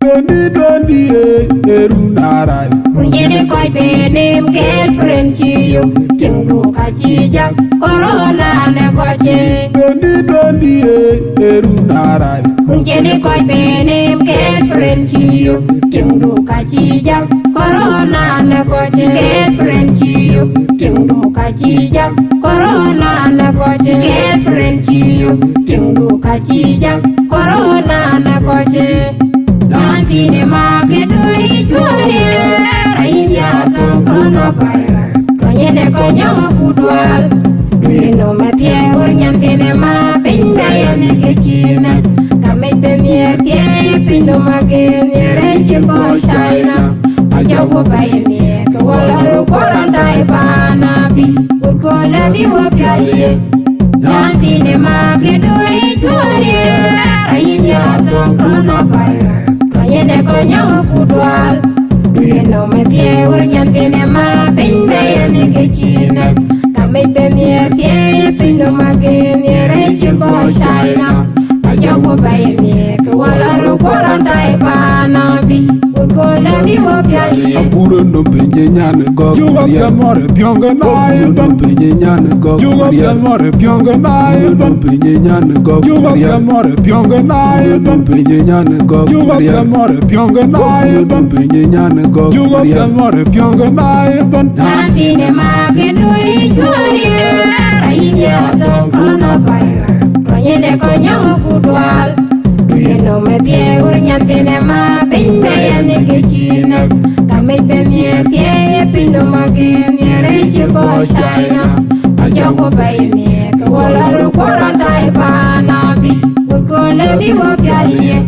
Dondi erunarai. Unjini koi benim girlfriend chiyo. Tingdu kachijak corona ne koche. Dondi erunarai. Unjini koi benim girlfriend chiyo. Tingdu kachijak corona ne koche. Girlfriend chiyo. Tingdu kachijak corona ne koche. Girlfriend chiyo. Tingdu kachijak corona ne koche. Tine magedo ichore Rainya tong coronavirus Konyene konyong kudwal Duino matie urnyam tine ma Pinda yane kechina Kamit benye tie Pino magen Yere chipo shaina Ajogo bayane Kawalaru korandai panabi Urkola biwa pyalie Tine magedo ichore Rainya tong coronavirus Yene konyo kudwal Duino matie urnyam tine ma Pinda yane kechina Kamit benye tie Pino magen Yere chipo shaina Ajogo bayane Kawalaru korandai panabi Urkola biwa pyalie Apuro no benye nyane go Juga kamore pionga na iban benye nyane go Juga kamore pionga na iban benye nyane go Juga kamore pionga na iban benye nyane go Juga kamore pionga na iban benye nyane go Juga kamore pionga na iban Tine magedo ichore Rainya tong coronavirus Konyene konyo kudwal Duino matie urnyam tine ma Pinda yane kechina Kamit benye tie Pino magen Yere chipo shaina Ajogo bayane Kawalaru korandai panabi Urkola biwa pyalie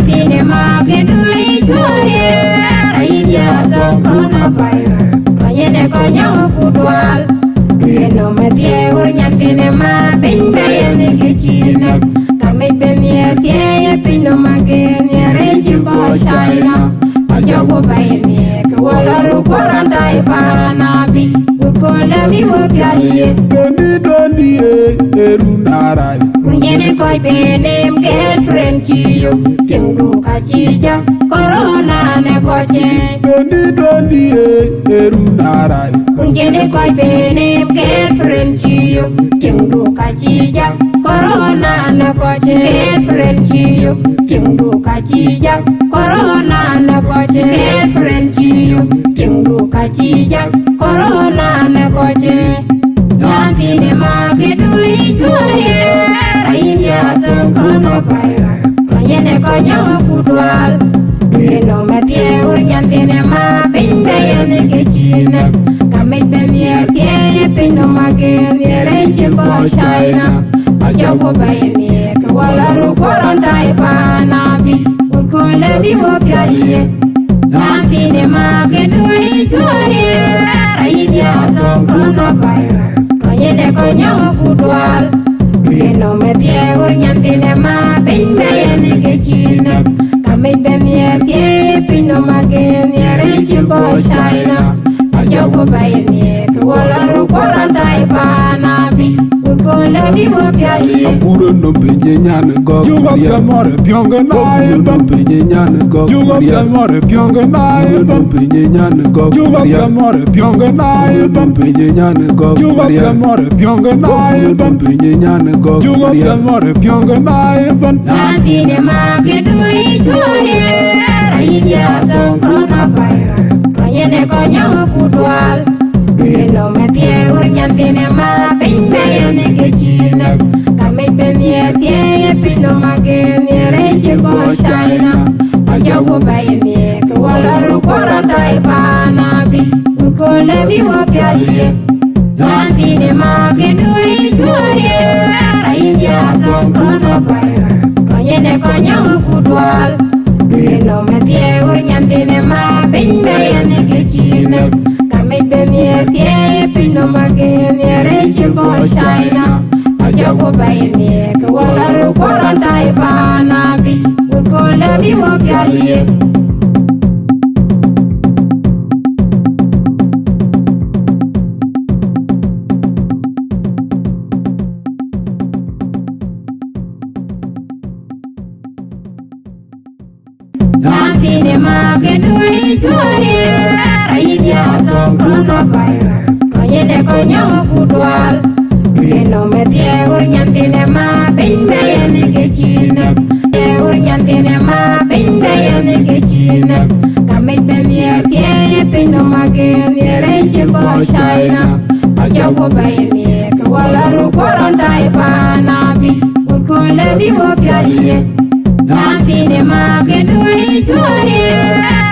Tine magedo ichore Rainya tong coronavirus Konyene konyo kudwal Duino matie urnyam tine ma Pinda yane kechina Kamit benye tie Pino magen Yere chipo shaina Ajogo bayane Kawalaru korandai panabi Urkola biwa pyalie Dondi erunarai. Unjini koi benim girlfriend chiyo Tingdu kachija corona ne koche Dondi erunarai. Unjini koi benim girlfriend chiyo Tingdu kachija corona ne koche Girlfriend chiyo Tingdu kachija corona ne koche Girlfriend chiyo Tingdu kachija corona ne koche Tine magedo ichore Rainya tong coronavirus Konyene konyo kudwal Duino matie urnyam tine ma Pinda yane kechina Kamit benye tie Pino magen Yere chipo shaina Ajogo bayane Kawalaru korandai panabi Urkola biwa pyalie Tine magedo ichore Rainya tong coronavirus Konyene konyo kudwal Duino matie urnyam tine ma Pinda yane kechina Kamit benye tie Pino magen Yere chipo shaina Ajogo bayane Kawalaru korandai panabi Urkola biwa pyalie Apuro no benye nyane go Juga kamore pionga na iban benye nyane go Juga kamore pionga na iban benye nyane go Juga kamore pionga na iban benye nyane go Juga kamore pionga na iban benye nyane go Juga kamore pionga na iban Tine magedo ichore Rainya tong coronavirus Konyene konyo kudwal Duino matie urnyam tine ma Pinda yane kechina Kamit benye tie Pino magen Yere chipo shaina Ajogo bayane Kawalaru korandai panabi Urkola biwa pyalie Tine magedo ichore Rainya tong coronavirus Konyene konyo kudwal Duino matie urnyam tine ma Pinda yane kechina Kamit benye tie Pino magen Yere chipo shaina Ajogo bayane Kawalaru korandai panabi Urkola biwa pyalie Nantine ma ke dui jore rayin ya tong krono bayre konyene konyo kudwal Duino metie ur nyantine ma bimbe yene ke chine ur nyantine ma bimbe yene ke chine kamit bemye tie pino magen yere chimbo shaina Ajogo bayene ke wala ru korontai panabi urkole biwo pyaliye Nantine ma ke dui jore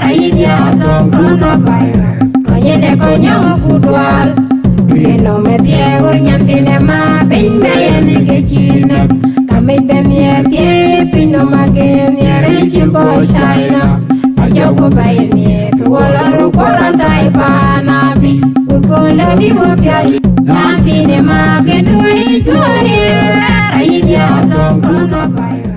rayin ya tong krono bayre konyene konyo kudwal Duino metie ur nyantine ma bimbe yene ke chine kamit bemye tie pino magen yere chimbo shaina Ajogo bayene ke wala ru korontai panabi urkole biwo pyaliye Nantine ma ke dui jore rayin ya tong krono bayre